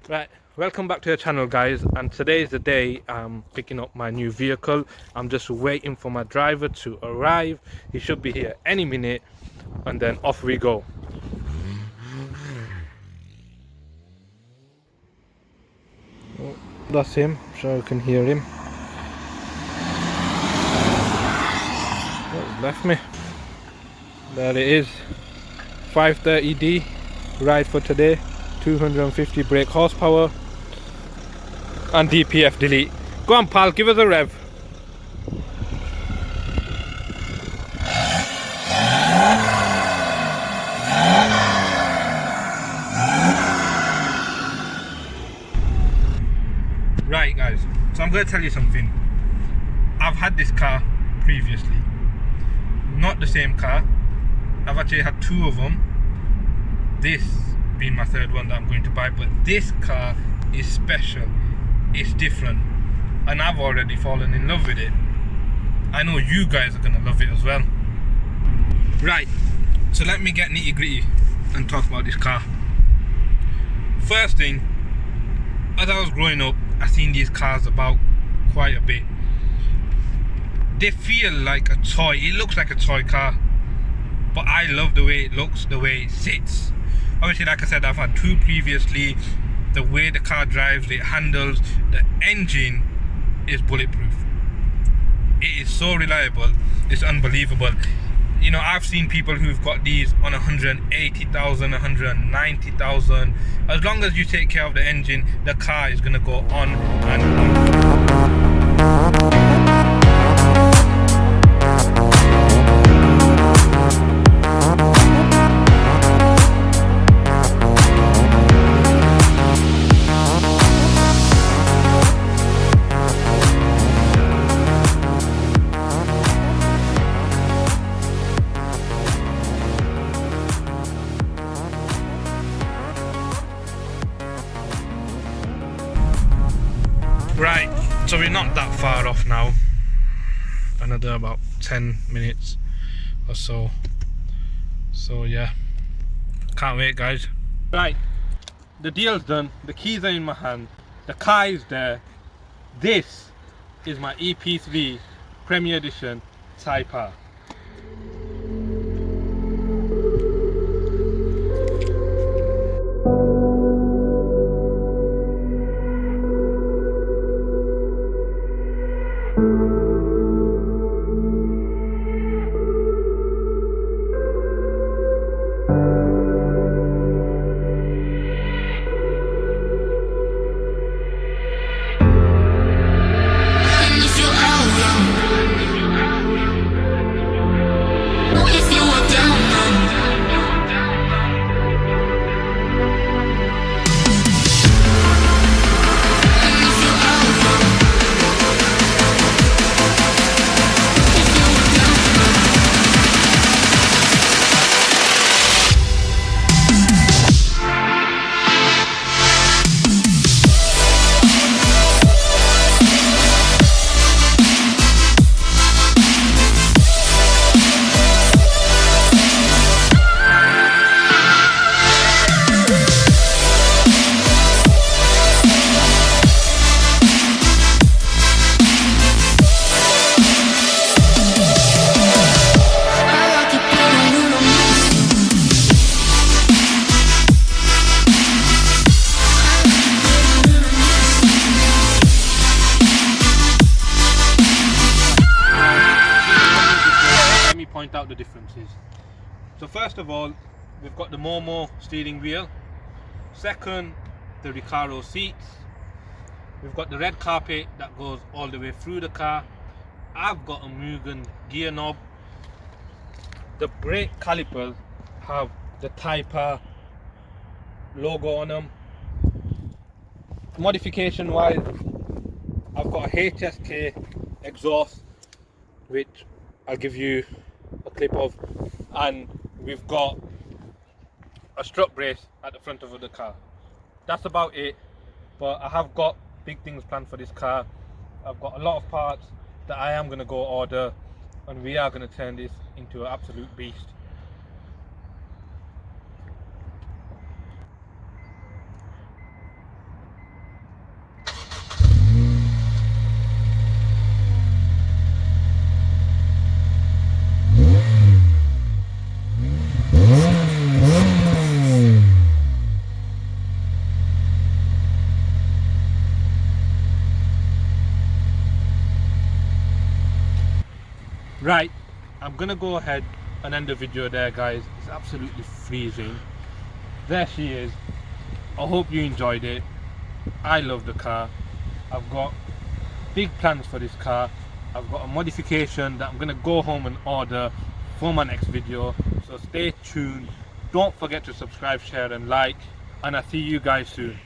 Right, welcome back to the channel, guys, and today is the day I'm picking up my new vehicle. I'm just waiting for my driver to arrive. He should be here any minute, and then off we go. Oh, that's him, so you can hear him. Oh, left me. There it is, 530D ride for today, 250 brake horsepower and DPF delete. Go on, pal, give us a rev. Right, guys, so I'm going to tell you something. I've had this car previously, not the same car. I've actually had two of them, this being my third one that I'm going to buy, but this car is special, it's different, and I've already fallen in love with it. I know you guys are going to love it as well. Right, so let me get nitty gritty and talk about this car. First thing, as I was growing up, I seen these cars about quite a bit. They feel like a toy. It looks like a toy car, but I love the way it looks, the way it sits. Obviously, like I said, I've had two previously. The way the car drives, it handles, the engine is bulletproof. It is so reliable, it's unbelievable. You know, I've seen people who've got these on 180,000, 190,000. As long as you take care of the engine, the car is gonna go on and on. Right, so we're not that far off now. Another about 10 minutes or so. So yeah, can't wait, guys. Right, the deal's done. The keys are in my hand. The car is there. This is my EP3 Premier Edition Type R. Point out the differences. So first of all, we've got the Momo steering wheel. Second, the Recaro seats. We've got the red carpet that goes all the way through the car. I've got a Mugen gear knob. The brake calipers have the Type R logo on them. Modification wise, I've got a HSK exhaust, which I'll give you a clip of, and we've got a strut brace at the front of the car. That's about it, but I have got big things planned for this car. I've got a lot of parts that I am going to go order, and we are going to turn this into an absolute beast. Right, I'm gonna go ahead and end the video there, guys. It's absolutely freezing. There she is. I hope you enjoyed it. I love the car. I've got big plans for this car. I've got a modification that I'm gonna go home and order for my next video, so stay tuned. Don't forget to subscribe, share and like, and I'll see you guys soon.